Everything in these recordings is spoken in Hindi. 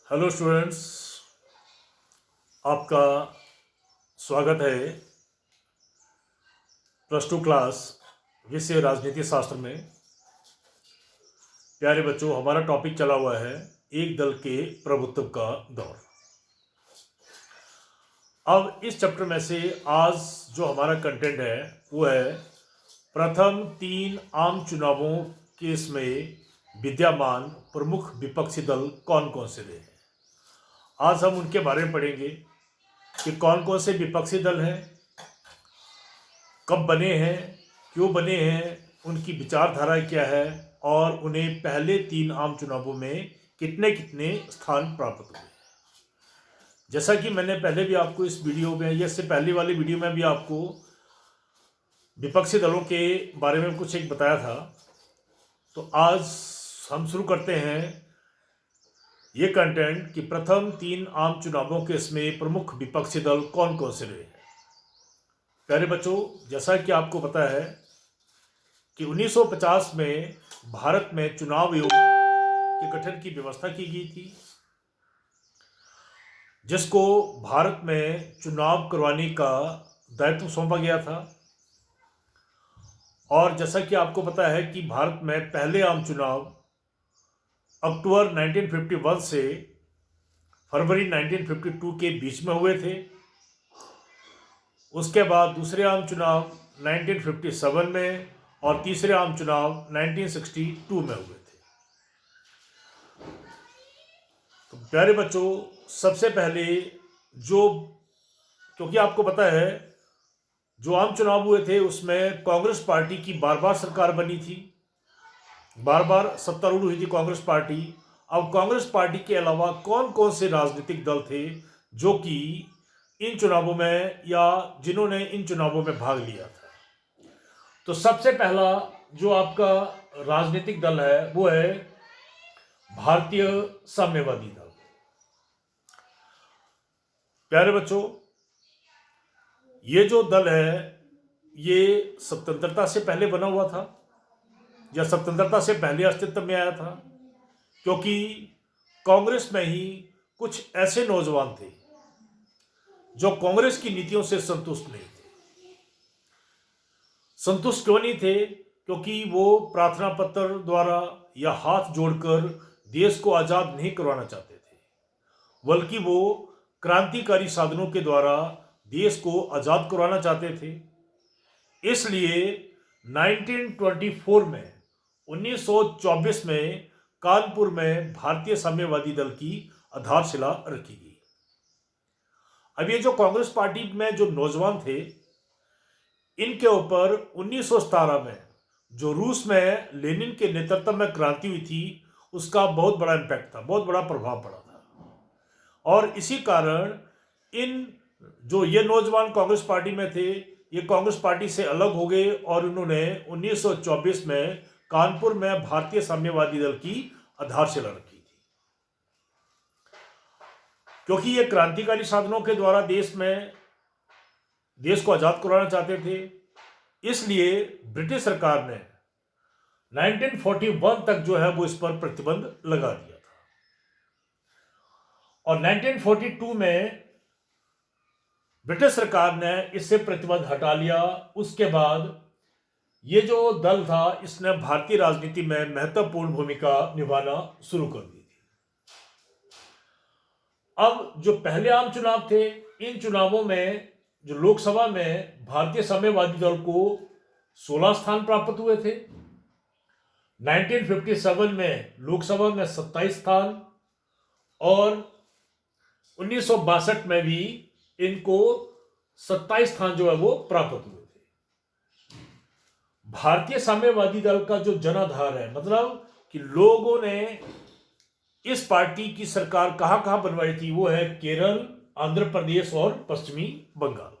हेलो स्टूडेंट्स, आपका स्वागत है +2 क्लास विषय राजनीति शास्त्र में। प्यारे बच्चों, हमारा टॉपिक चला हुआ है एक दल के प्रभुत्व का दौर। अब इस चैप्टर में से आज जो हमारा कंटेंट है वो है प्रथम 3 आम चुनावों के इसमें विद्यमान प्रमुख विपक्षी दल कौन कौन से रहे हैं। आज हम उनके बारे में पढ़ेंगे कि कौन कौन से विपक्षी दल हैं, कब बने हैं, क्यों बने हैं, उनकी विचारधारा क्या है और उन्हें पहले 3 आम चुनावों में कितने कितने स्थान प्राप्त हुए। जैसा कि मैंने पहले भी आपको इस वीडियो में या इससे पहले वाली वीडियो में भी आपको विपक्षी दलों के बारे में कुछ एक बताया था, तो आज हम शुरू करते हैं ये कंटेंट कि प्रथम 3 आम चुनावों के इसमें प्रमुख विपक्षी दल कौन कौन से रहे हैं। प्यारे बच्चों, जैसा कि आपको पता है कि 1950 में भारत में चुनाव आयोग के गठन की व्यवस्था की गई थी, जिसको भारत में चुनाव करवाने का दायित्व सौंपा गया था। और जैसा कि आपको पता है कि भारत में पहले आम चुनाव अक्टूबर 1951 से फरवरी 1952 के बीच में हुए थे। उसके बाद दूसरे आम चुनाव 1957 में और तीसरे आम चुनाव 1962 में हुए थे। तो प्यारे बच्चों, सबसे पहले क्योंकि आपको पता है जो आम चुनाव हुए थे उसमें कांग्रेस पार्टी की बार बार सरकार बनी थी, बार बार सत्तारूढ़ हुई थी कांग्रेस पार्टी। अब कांग्रेस पार्टी के अलावा कौन कौन से राजनीतिक दल थे जो कि इन चुनावों में या जिन्होंने इन चुनावों में भाग लिया था। तो सबसे पहला जो आपका राजनीतिक दल है वो है भारतीय साम्यवादी दल। प्यारे बच्चों, ये जो दल है ये स्वतंत्रता से पहले बना हुआ था या स्वतंत्रता से पहले अस्तित्व में आया था, क्योंकि कांग्रेस में ही कुछ ऐसे नौजवान थे जो कांग्रेस की नीतियों से संतुष्ट नहीं थे। संतुष्ट क्यों नहीं थे? क्योंकि वो प्रार्थना पत्र द्वारा या हाथ जोड़कर देश को आज़ाद नहीं करवाना चाहते थे, बल्कि वो क्रांतिकारी साधनों के द्वारा देश को आज़ाद करवाना चाहते थे। इसलिए 1924 में कानपुर में भारतीय साम्यवादी दल की आधारशिला रखी गई। अब ये जो कांग्रेस पार्टी में जो नौजवान थे, इनके ऊपर 1917 में जो रूस में लेनिन के नेतृत्व में क्रांति हुई थी उसका बहुत बड़ा इम्पैक्ट था, बहुत बड़ा प्रभाव पड़ा था। और इसी कारण ये नौजवान कांग्रेस पार्टी में थे, ये कांग्रेस पार्टी से अलग हो गए और उन्होंने 1924 में कानपुर में भारतीय साम्यवादी दल की आधारशिला रखी थी। क्योंकि ये क्रांतिकारी साधनों के द्वारा देश को आज़ाद करवाना चाहते थे, इसलिए ब्रिटिश सरकार ने 1941 तक जो है वो इस पर प्रतिबंध लगा दिया था। और 1942 में ब्रिटिश सरकार ने इससे प्रतिबंध हटा लिया। उसके बाद ये जो दल था इसने भारतीय राजनीति में महत्वपूर्ण भूमिका निभाना शुरू कर दी थी। अब जो पहले आम चुनाव थे, इन चुनावों में जो लोकसभा में भारतीय साम्यवादी दल को 16 स्थान प्राप्त हुए थे। 1957 में लोकसभा में 27 स्थान और 1962 में भी इनको 27 स्थान जो है वो प्राप्त हुए थे। भारतीय साम्यवादी दल का जो जनाधार है, मतलब कि लोगों ने इस पार्टी की सरकार कहां कहां बनवाई थी, वो है केरल, आंध्र प्रदेश और पश्चिमी बंगाल।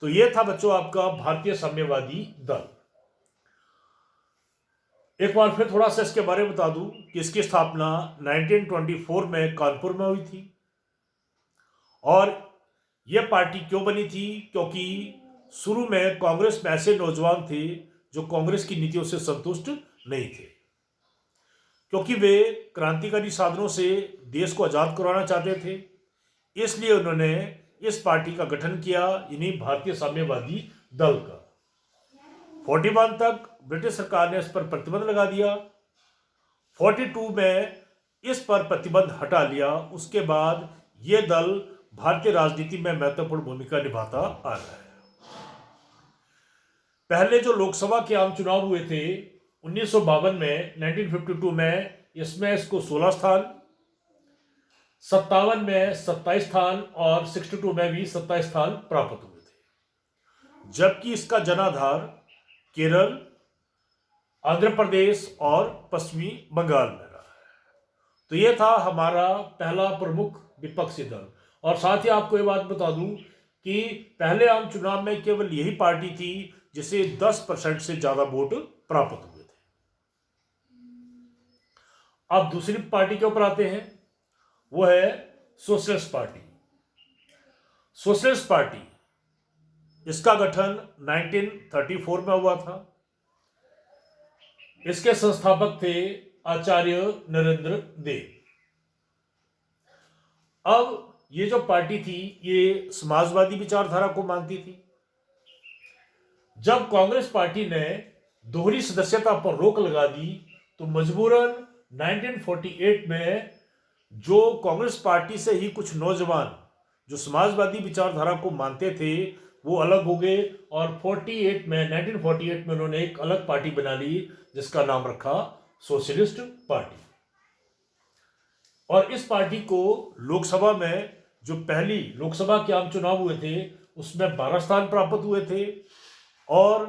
तो ये था बच्चों आपका भारतीय साम्यवादी दल। एक बार फिर थोड़ा सा इसके बारे में बता दूं कि इसकी स्थापना 1924 में कानपुर में हुई थी। और यह पार्टी क्यों बनी थी? क्योंकि शुरू में कांग्रेस में ऐसे नौजवान थे जो कांग्रेस की नीतियों से संतुष्ट नहीं थे। क्योंकि वे क्रांतिकारी साधनों से देश को आज़ाद करवाना चाहते थे, इसलिए उन्होंने इस पार्टी का गठन किया, यानी भारतीय साम्यवादी दल का। 41 तक ब्रिटिश सरकार ने इस पर प्रतिबंध लगा दिया। 42 में इस पर प्रतिबंध हटा लिया। उसके बाद ये दल भारतीय राजनीति में महत्वपूर्ण भूमिका निभाता आ रहा है। पहले जो लोकसभा के आम चुनाव हुए थे 1952 में, 1952 में, इसमें इसको 16 स्थान, 57 में 27 स्थान और 62 में भी 27 स्थान प्राप्त हुए थे। जबकि इसका जनाधार केरल, आंध्र प्रदेश और पश्चिमी बंगाल में रहा है। तो ये था हमारा पहला प्रमुख विपक्षी दल। और साथ ही आपको ये बात बता दूं कि पहले आम चुनाव में केवल यही पार्टी थी जिसे 10% से ज्यादा वोट प्राप्त हुए थे। अब दूसरी पार्टी के ऊपर आते हैं, वो है सोशलिस्ट पार्टी। सोशलिस्ट पार्टी, इसका गठन 1934 में हुआ था। इसके संस्थापक थे आचार्य नरेंद्र देव। अब ये जो पार्टी थी ये समाजवादी विचारधारा को मानती थी। जब कांग्रेस पार्टी ने दोहरी सदस्यता पर रोक लगा दी तो मजबूरन 1948 में जो कांग्रेस पार्टी से ही कुछ नौजवान जो समाजवादी विचारधारा को मानते थे वो अलग हो गए और 1948 में उन्होंने एक अलग पार्टी बना ली जिसका नाम रखा सोशलिस्ट पार्टी। और इस पार्टी को लोकसभा में, जो पहली लोकसभा के आम चुनाव हुए थे उसमें 12 स्थान प्राप्त हुए थे और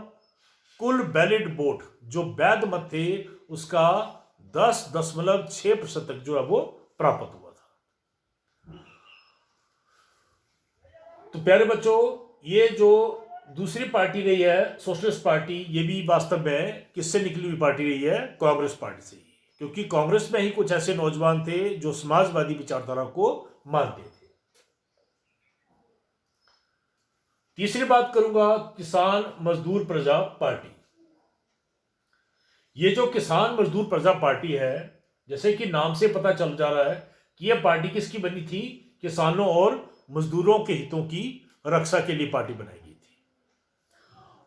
कुल बैलेट वोट जो वैध मत थे उसका 10.6% तक जो है वो प्राप्त हुआ था। तो प्यारे बच्चों, ये जो दूसरी पार्टी रही है सोशलिस्ट पार्टी, ये भी वास्तव में किससे निकली हुई पार्टी रही है? कांग्रेस पार्टी से ही, क्योंकि कांग्रेस में ही कुछ ऐसे नौजवान थे जो समाजवादी विचारधारा को मानते थे। तीसरी बात करूंगा किसान मजदूर प्रजा पार्टी। ये जो किसान मजदूर प्रजा पार्टी है, जैसे कि नाम से पता चल जा रहा है कि यह पार्टी किसकी बनी थी? किसानों और मजदूरों के हितों की रक्षा के लिए पार्टी बनाई गई थी।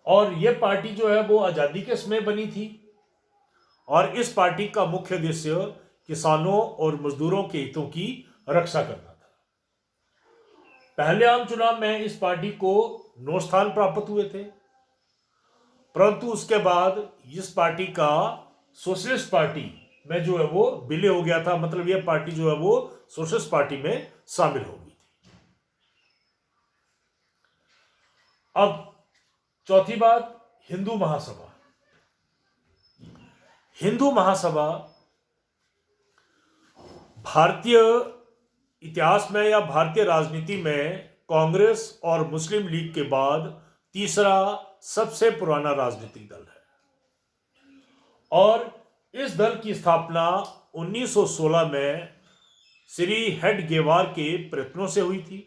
और यह पार्टी जो है वो आजादी के समय बनी थी और इस पार्टी का मुख्य उद्देश्य किसानों और मजदूरों के हितों की रक्षा करना था। पहले आम चुनाव में इस पार्टी को 9 स्थान प्राप्त हुए थे, परंतु उसके बाद इस पार्टी का सोशलिस्ट पार्टी में जो है वो विलय हो गया था। मतलब यह पार्टी जो है वो सोशलिस्ट पार्टी में शामिल हो गई थी। अब चौथी बात, हिंदू महासभा। हिंदू महासभा भारतीय इतिहास में या भारतीय राजनीति में कांग्रेस और मुस्लिम लीग के बाद तीसरा सबसे पुराना राजनीतिक दल है और इस दल की स्थापना 1916 में श्री हेडगेवार के प्रयत्नों से हुई थी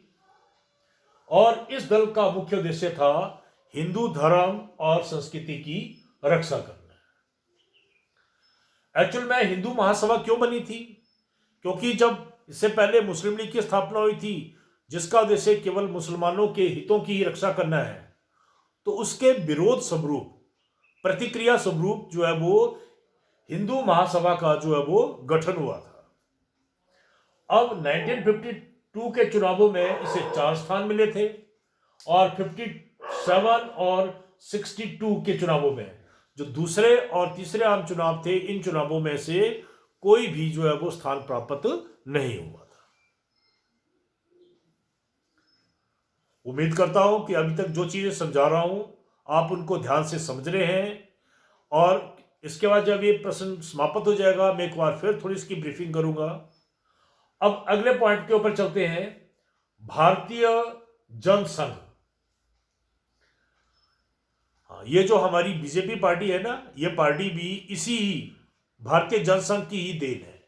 और इस दल का मुख्य उद्देश्य था हिंदू धर्म और संस्कृति की रक्षा करना। एक्चुअल में हिंदू महासभा क्यों बनी थी? क्योंकि जब इससे पहले मुस्लिम लीग की स्थापना हुई थी जिसका उद्देश्य केवल मुसलमानों के हितों की ही रक्षा करना है, तो उसके विरोध स्वरूप, प्रतिक्रिया स्वरूप जो है वो हिंदू महासभा का जो है वो गठन हुआ था। अब 1952 के चुनावों में इसे 4 स्थान मिले थे और 57 और 62 के चुनावों में जो दूसरे और तीसरे आम चुनाव थे, इन चुनावों में से कोई भी जो है वो स्थान प्राप्त नहीं हुआ था। उम्मीद करता हूं कि अभी तक जो चीजें समझा रहा हूं आप उनको ध्यान से समझ रहे हैं और इसके बाद जब ये प्रश्न समाप्त हो जाएगा मैं एक बार फिर थोड़ी इसकी ब्रीफिंग करूंगा। अब अगले पॉइंट के ऊपर चलते हैं, भारतीय जनसंघ। हाँ, ये जो हमारी बीजेपी पार्टी है ना, ये पार्टी भी इसी भारतीय जनसंघ की ही देन है।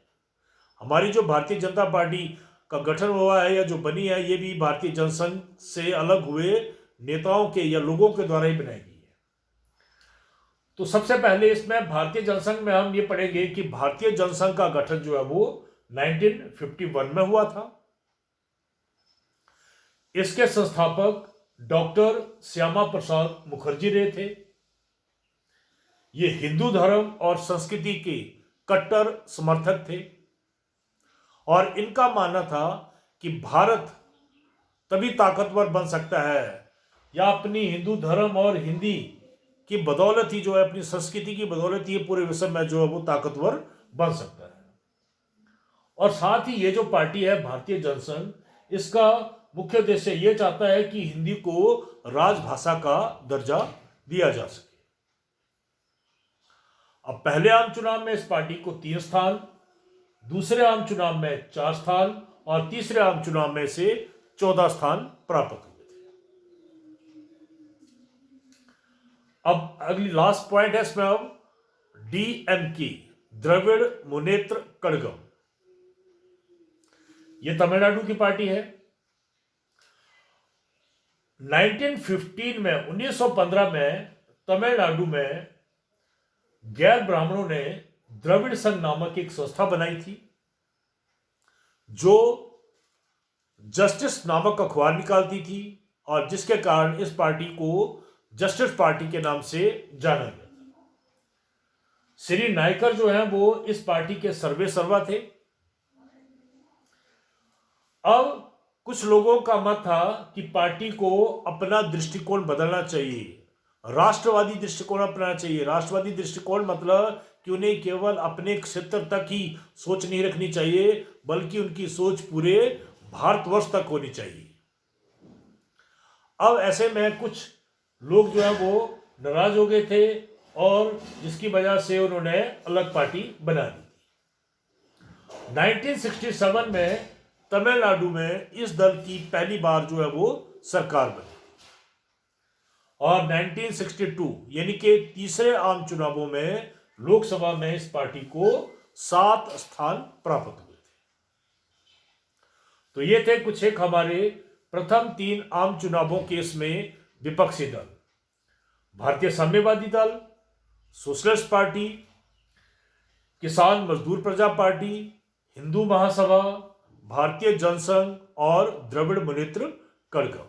हमारी जो भारतीय जनता पार्टी का गठन हुआ है या जो बनी है, ये भी भारतीय जनसंघ से अलग हुए नेताओं के या लोगों के द्वारा ही बनाई गई है। तो सबसे पहले इसमें भारतीय जनसंघ में हम ये पढ़ेंगे कि भारतीय जनसंघ का गठन जो है वो 1951 में हुआ था। इसके संस्थापक डॉक्टर श्यामा प्रसाद मुखर्जी रहे थे। ये हिंदू धर्म और संस्कृति के कट्टर समर्थक थे और इनका मानना था कि भारत तभी ताकतवर बन सकता है या अपनी हिंदू धर्म और हिंदी की बदौलत ही जो है, अपनी संस्कृति की बदौलत ही पूरे विश्व में जो है वो ताकतवर बन सकता है। और साथ ही ये जो पार्टी है भारतीय जनसंघ, इसका मुख्य उद्देश्य ये चाहता है कि हिंदी को राजभाषा का दर्जा दिया जा सके। अब पहले आम चुनाव में इस पार्टी को 3 स्थान, दूसरे आम चुनाव में 4 स्थान और तीसरे आम चुनाव में से 14 स्थान प्राप्त हुए थे। अब अगली लास्ट पॉइंट है इसमें, अब DMK, द्रविड़ मुनेत्र कड़गम, यह तमिलनाडु की पार्टी है। 1915 में तमिलनाडु में गैर ब्राह्मणों ने द्रविड़ संघ नामक एक संस्था बनाई थी, जो जस्टिस नामक अखबार निकालती थी और जिसके कारण इस पार्टी को जस्टिस पार्टी के नाम से जाना गया था। श्री नायकर जो है वो इस पार्टी के सर्वे सर्वा थे। अब कुछ लोगों का मत था कि पार्टी को अपना दृष्टिकोण बदलना चाहिए, राष्ट्रवादी दृष्टिकोण अपनाना चाहिए। राष्ट्रवादी दृष्टिकोण मतलब कि उन्हें केवल अपने क्षेत्र तक ही सोच नहीं रखनी चाहिए, बल्कि उनकी सोच पूरे भारतवर्ष तक होनी चाहिए। अब ऐसे में कुछ लोग जो है वो नाराज हो गए थे और जिसकी वजह से उन्होंने अलग पार्टी बना दी। 1967 में तमिलनाडु में इस दल की पहली बार जो है वो सरकार बनी और 1962 यानी कि तीसरे आम चुनावों में लोकसभा में इस पार्टी को 7 स्थान प्राप्त हुए थे। तो ये थे कुछ एक हमारे प्रथम 3 आम चुनावों के इसमें विपक्षी दल: भारतीय साम्यवादी दल, सोशलिस्ट पार्टी, किसान मजदूर प्रजा पार्टी, हिंदू महासभा, भारतीय जनसंघ और द्रविड़ मुनेत्र कड़गम।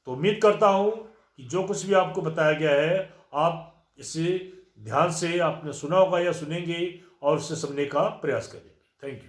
तो उम्मीद करता हूं कि जो कुछ भी आपको बताया गया है आप इसे ध्यान से आपने सुना होगा या सुनेंगे और उसे समझने का प्रयास करेंगे। Thank you.